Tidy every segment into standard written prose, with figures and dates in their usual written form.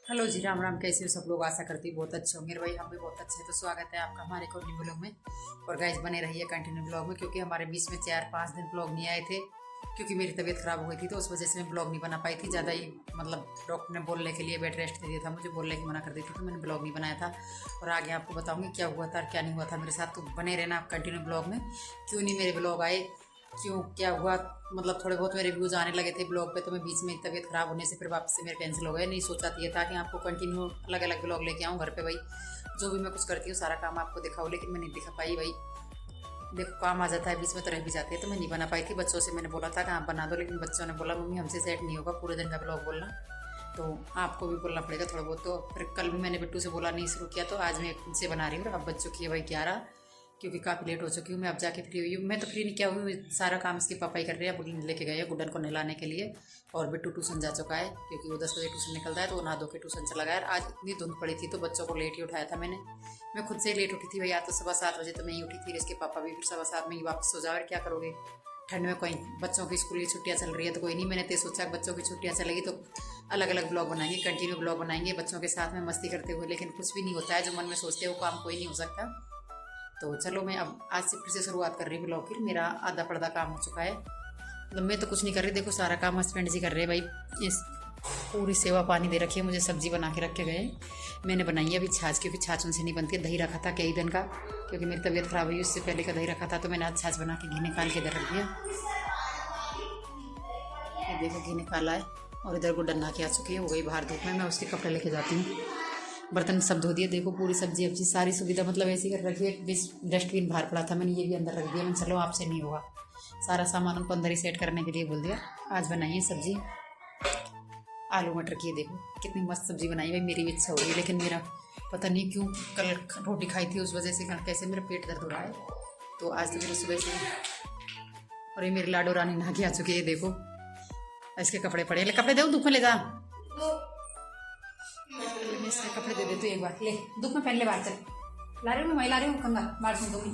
Hello जी, राम राम। कैसे हो सब लोग? आशा करती हूँ बहुत अच्छे होंगे। भाई हम भी बहुत अच्छे हैं। तो स्वागत है आपका हमारे को न्यू ब्लॉग में। और गाइस बने रहिए कंटिन्यू ब्लॉग में, क्योंकि हमारे बीच में 4-5 दिन ब्लॉग नहीं आए थे, क्योंकि मेरी तबीयत खराब हो गई थी। तो उस वजह से मैं ब्लॉग नहीं बना पाई थी। ज़्यादा ही मतलब डॉक्टर ने बोलने के लिए बेड रेस्ट दे दिया था, मुझे बोलने की मना कर दी थी, तो मैंने ब्लॉग नहीं बनाया था। और आगे आपको बताऊँगी क्या हुआ था और क्या नहीं हुआ था मेरे साथ। तो बने रहना आप कंटिन्यू ब्लॉग में। क्यों नहीं मेरे ब्लॉग आए, क्यों, क्या हुआ, मतलब थोड़े बहुत मेरे व्यूज़ आने लगे थे ब्लॉग पे, तो मैं बीच में तबीयत ख़राब होने से फिर वापस से मेरे कैंसिल हो गए। नहीं सोचा था ये था कि आपको कंटिन्यू अलग अलग ब्लॉग लेके आऊँ घर पे। भाई जो भी मैं कुछ करती हूँ सारा काम आपको दिखाऊँ, लेकिन मैं नहीं दिखा पाई। भाई देखो काम आ जाता है बीच में तो रह भी जाती है, तो मैं नहीं बना पाई थी। बच्चों से मैंने बोला था कि आप बना दो, लेकिन बच्चों ने बोला मम्मी हमसे सेट नहीं होगा पूरे दिन का ब्लॉग बोलना, तो आपको भी बोलना पड़ेगा थोड़ा बहुत। तो फिर कल भी मैंने बिट्टू से बोला नहीं शुरू किया, तो आज मैं खुद से बना रही हूँ। अब बच्चों की है भाई 11, क्योंकि काफ़ी लेट हो चुकी हूँ। मैं अब जाके फ्री हुई हूँ। मैं तो फ्री नहीं किया हुई, सारा काम इसके पापा ही कर रहे हैं। बुढ़ी लेके गए हैं गुड्डन को नहलाने के लिए, और बिट्टू ट्यूशन जा चुका है, क्योंकि वो 10 बजे ट्यूशन निकलता है, तो वो नहा धो के ट्यूशन चला गया। आज इतनी धुंध पड़ी थी तो बच्चों को लेट ही उठाया था मैंने। मैं खुद से ही लेट उठी थी भैया, तो 7:15 बजे तो मैं ही उठी थी। इसके पापा भी फिर 7:15 में ही वापस हो जाओ। क्या करोगे ठंड में? कोई बच्चों की स्कूल की छुट्टियां चल रही है तो कोई नहीं। मैंने तो सोचा बच्चों की छुट्टियां चलेगी तो अलग अलग ब्लॉग बनाएंगे, कंटिन्यू ब्लॉग बनाएंगे बच्चों के साथ में मस्ती करते हुए। लेकिन कुछ भी नहीं होता है, जो मन में सोचते हैं वो काम कोई नहीं हो सकता। तो चलो मैं अब आज से फिर से शुरुआत कर रही हूँ ब्लॉग की। मेरा आधा पर्दा काम हो चुका है, मतलब मैं तो कुछ नहीं कर रही। देखो सारा काम हस्बैंड जी कर रहे हैं भाई। इस पूरी सेवा पानी दे रखी है मुझे, सब्जी बना के रख के गए। मैंने बनाई है अभी छाछ, क्योंकि छाछ उनसे नहीं बनती है। दही रखा था कई दिन का, क्योंकि मेरी तबीयत खराब हुई उससे पहले का दही रखा था, तो मैंने आज छाछ बना के घी निकाल के इधर रख दिया। ये देखो घी निकाला है। और इधर गुड्डन नहा के आ चुकी है, हो गई बाहर धूप में। मैं उसके कपड़े लेके जाती हूँ। बर्तन सब धो दिए। देखो पूरी सब्जी अब्जी सारी सुविधा मतलब ऐसी कर रखी है। डस्टबिन बाहर पड़ा था, मैंने ये भी अंदर रख दिया। मैंने चलो आपसे नहीं होगा, सारा सामान उनको अंदर ही सेट करने के लिए बोल दिया। आज बनाइए सब्जी आलू मटर की। देखो कितनी मस्त सब्जी बनाई भाई, मेरी भी इच्छा हो रही है, लेकिन मेरा पता नहीं क्यों कल रोटी खाई थी उस वजह से कैसे मेरा पेट दर्द हो रहा है। तो आज तो मेरे सुबह से। और ये मेरी लाडो रानी नहा के आ चुकी है। देखो इसके कपड़े पड़े, ले कपड़े दे, धूप में ले जा। मैं इसके कपड़े दे देती हूँ एक बार, ले धूप में पहन ले। बाहर चल, ला रही हूँ मैं, ला रही हूँ कंगा बाहर से धूप में।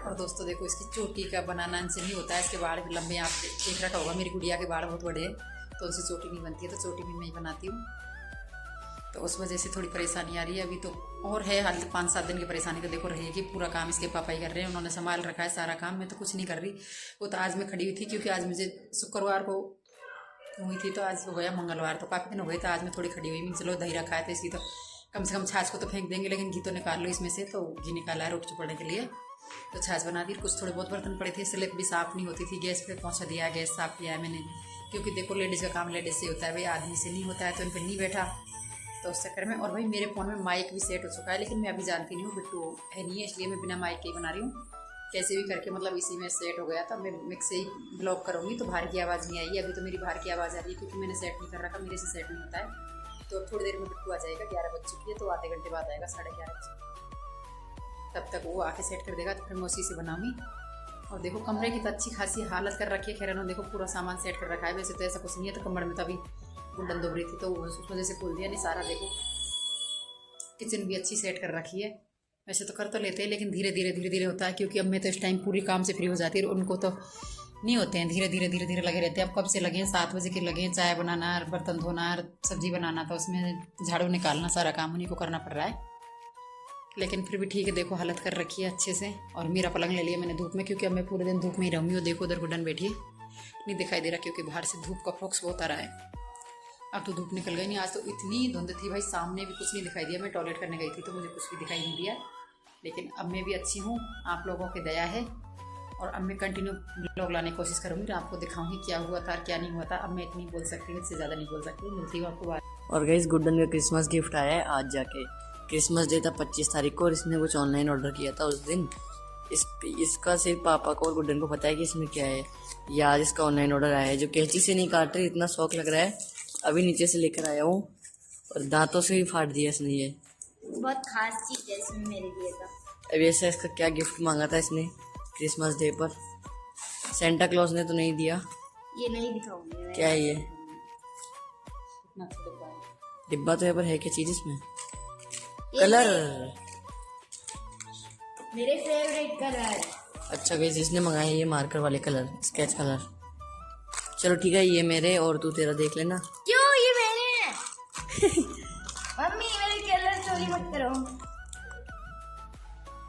और दोस्तों देखो इसकी चोटी का बनाना इनसे नहीं होता है, इसके बाल भी लंबे। आप देख रखा होगा मेरी गुड़िया के बाल बहुत बड़े हैं, तो उनसे चोटी नहीं बनती है, तो चोटी भी मैं ही बनाती हूँ। तो उस वजह से थोड़ी परेशानी आ रही है अभी तो। और है हाल 5-7 दिन की परेशानी तो देखो रहेगी। पूरा काम इसके पापा ही कर रहे हैं, उन्होंने संभाल रखा है सारा काम, मैं तो कुछ नहीं कर रही। वो तो आज मैं खड़ी हुई थी, क्योंकि आज मुझे शुक्रवार को हुई थी, तो आज हो गया मंगलवार, तो काफ़ी दिन हो गए। तो आज मैं थोड़ी खड़ी हुई। मैं चलो दही रखा है तो इसकी तो कम से कम छाछ को तो फेंक देंगे, लेकिन घी तो निकाल लो इसमें से। तो घी निकाला है रोटी चुपड़ने के लिए, तो छाछ बना दी। कुछ थोड़े बहुत बर्तन पड़े थे, स्लिप भी साफ़ नहीं होती थी। गैस पे पहुंचा दिया, गैस साफ़ किया है मैंने, क्योंकि देखो लेडीज़ का काम लेडीज़ से होता है भाई, आदमी से नहीं होता है। तो इन पर नहीं बैठा, तो उस चक्कर में। और भाई मेरे फ़ोन में माइक भी सेट हो चुका है, लेकिन मैं अभी जानती नहीं हूँ, बिट्टू है नहीं है, इसलिए मैं बिना माइक के ही बना रही हूँ। कैसे भी करके मतलब इसी में सेट हो गया था। मैं मिक्स से ही ब्लॉग करूँगी तो बाहर की आवाज़ नहीं आएगी। अभी तो मेरी बाहर की आवाज़ आ रही है, क्योंकि मैंने सेट नहीं कर रखा, मेरे से सेट नहीं होता है। तो थोड़ी देर में बिट्टू आ जाएगा, 11 बज चुकी है, तो आधे घंटे बाद आएगा, 11:30 बजे। तब तक वो आके सेट कर देगा, तो फिर मैं उसी से बनाऊँगी। और देखो कमरे की तो अच्छी खासी हालत कर रखी है। खैर उन्होंने देखो पूरा सामान सेट कर रखा है। वैसे तो ऐसा कुछ नहीं है, तो कमर में तो अभी गुंडन दुब रही थी, तो उस वजह से खोल दिया नहीं सारा। देखो किचन भी अच्छी सेट कर रखी है। वैसे तो कर तो लेते हैं, लेकिन धीरे धीरे धीरे धीरे होता है, क्योंकि अब मैं तो इस टाइम पूरी काम से फ्री हो जाती है, और उनको तो नहीं होते हैं। धीरे धीरे धीरे धीरे लगे रहते हैं। अब कब से लगे हैं? 7 बजे के लगे हैं। चाय बनाना, बर्तन धोना, सब्जी बनाना, तो उसमें झाड़ू निकालना, सारा काम उन्हीं को करना पड़ रहा है। लेकिन फिर भी ठीक है। देखो हालत कर रखी है अच्छे से। और मेरा पलंग ले लिया मैंने धूप में, क्योंकि अब मैं पूरे दिन धूप में ही रहूँगी। और देखो उधर गुड्डन बैठी है, नहीं दिखाई दे रहा, क्योंकि बाहर से धूप का फोक्स बहुत आ रहा है। अब तो धूप निकल गई नहीं। आज तो इतनी धुंध थी भाई, सामने भी कुछ नहीं दिखाई दिया। मैं टॉयलेट करने गई थी तो मुझे कुछ भी दिखाई नहीं दिया। लेकिन अब मैं भी अच्छी हूँ, आप लोगों की दया है। और अब मैं कंटिन्यू ब्लॉग लाने की कोशिश करूँगी, तो आपको दिखाऊंगी क्या हुआ था क्या नहीं हुआ था। अब मैं इतनी बोल सकती हूँ, इससे ज़्यादा नहीं बोल सकती। मिलती हूँ आपको बात। और गाइस गुड्डन का क्रिसमस गिफ्ट आया है आज जाके। क्रिसमस डे था 25 तारीख को, और इसने कुछ ऑनलाइन ऑर्डर किया था उस दिन। इसका सिर्फ पापा को और गुड्डन को पता है कि इसमें क्या है। ये आज इसका ऑनलाइन ऑर्डर आया है, जो कैंची से नहीं काट रही, इतना शौक लग रहा है। अभी नीचे से लेकर आया हूँ, और दांतों से भी फाड़ दिया इसने। ये बहुत खास चीज है इसमें मेरे लिए तो। अब ऐसा इसका क्या गिफ्ट मांगा था इसने क्रिसमस डे पर। सेंटा क्लॉज ने तो नहीं दिया। ये नहीं दिखाऊंगी मैं। क्या है ये? इतना अच्छा डिब्बा है। डिब्बा तो है, पर है क्या चीज इसमें? ये कलर। मेरे फेवरेट कलर। अच्छा गाइस इसने मंगाए ये मार्कर वाले कलर, स्केच कलर। चलो ठीक है, ये मेरे और तू तेरा देख लेना। क्यों ये मेरे हैं? मम्मी मेरे कलर चोरी मत करो।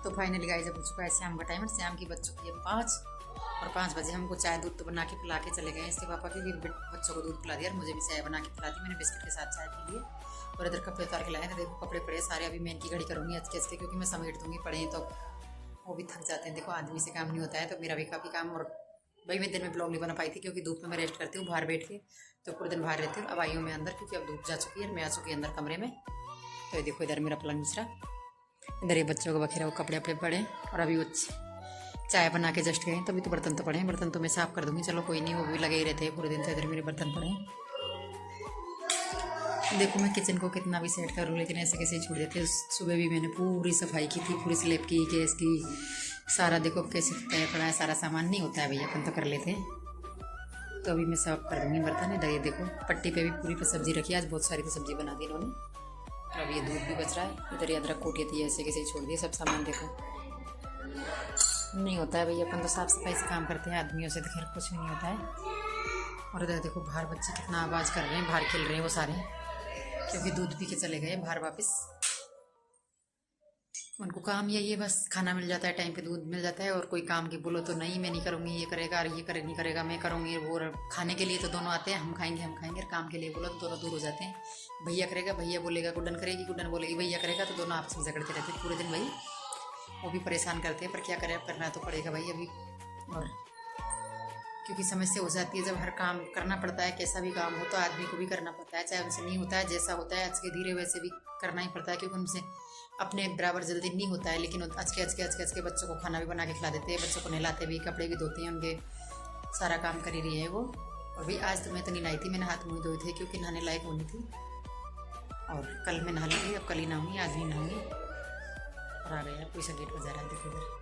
तो फाइनली गाइस अब हो चुका है शाम का टाइम और शाम की बज चुकी है 5 और 5 बजे हमको चाय दूध तो बना के पिला के चले गए इसके पापा की भी बच्चों को दूध पिला दिया और मुझे भी चाय बना के पिला दी। मैंने बिस्किट के साथ चाय पी ली और इधर कपड़े उतार के लाए थे। देखो कपड़े पड़े सारे, अभी मैं इनकी घड़ी करूँगी आज के क्योंकि मैं समेट दूंगी, पड़े तो वो भी थक जाते हैं। देखो आदमी से काम नहीं होता है, तो मेरा भी काफ़ी काम। और भाई मैं दिन में ब्लॉग नहीं बना पाई थी क्योंकि धूप में मैं रेस्ट करती हूँ बाहर बैठ के, तो पूरे दिन बाहर रहती हूँ। अब आई हूँ मैं अंदर क्योंकि अब धूप जा चुकी है, मैं आ चुकी है अंदर कमरे में। तो ये देखो इधर मेरा पलंग दूसरा, इधर ये बच्चों को बखेरा वो कपड़े अपड़े पड़े और अभी वो चाय बना के जस्ट गए। तभी तो बर्तन तो पड़े हैं, बर्तन तो मैं साफ़ कर दूँगी। चलो कोई नहीं, वो भी लगे ही रहते हैं पूरे दिन। तो इधर मेरे बर्तन पड़े हैं। देखो मैं किचन को कितना भी सेट करूँ लेकिन ऐसे कैसे छोड़ देते। सुबह भी मैंने पूरी सफाई की थी, पूरी स्लैब की, गैस की, सारा देखो कैसे तय पड़ा है। सारा सामान नहीं होता है भैया, अपन तो कर लेते हैं। तो अभी मैं साफ कर दूँगी बर्तन। इधर ये देखो पट्टी पे भी पूरी पे सब्जी रखी है, आज बहुत सारी तो सब्जी बना दी इन्होंने। और अब ये दूध भी बच रहा है। इधर ये अदरक कोटी थी, ऐसे कैसे छोड़ दिए सब सामान। देखो नहीं होता है भैया, अपन तो साफ़ सफाई से काम करते हैं, आदमियों से तो खैर कुछ भी नहीं होता है। और इधर देखो बाहर बच्चे कितना आवाज़ कर रहे हैं, बाहर खेल रहे हैं वो सारे, क्योंकि दूध पी के चले गए बाहर वापस। उनको काम यही है बस, खाना मिल जाता है टाइम पे, दूध मिल जाता है। और कोई काम की बोलो तो नहीं मैं नहीं करूँगी, ये करेगा, और ये करे नहीं करेगा, मैं करूँगी। वो खाने के लिए तो दोनों आते हैं, हम खाएंगे हम खाएंगे। और काम के लिए बोलो तो दोनों दूर हो जाते हैं। भैया करेगा, भैया बोलेगा, गुड्डन करेगी, गुड्डन बोलेगी भैया करेगा, तो दोनों आपस में झगड़ते रहते हैं पूरे दिन। भाई वो भी परेशान करते हैं, पर क्या करें, अब करना तो पड़ेगा भाई अभी। और क्योंकि समस्या हो जाती है जब हर काम करना पड़ता है, कैसा भी काम हो तो आदमी को भी करना पड़ता है, चाहे उनसे नहीं होता है, जैसा होता है आज के धीरे वैसे भी करना ही पड़ता है। क्योंकि उनसे अपने बराबर जल्दी नहीं होता है, लेकिन आज के बच्चों को खाना भी बना के खिला देते हैं, बच्चों को नहलाते भी, कपड़े भी धोते हैं उनके, सारा काम कर ही रही है वो। और भाई आज तो मैं तो नहीं नहाई थी, मैंने हाथ मुँह धोए थे क्योंकि नहाने लायक होनी थी। और कल मैं नहा ली थी, अब कल ही नहाऊंगी, आज नहीं नहाऊंगी। और आ गया कोई सा गेट बजा रहा है, देखो इधर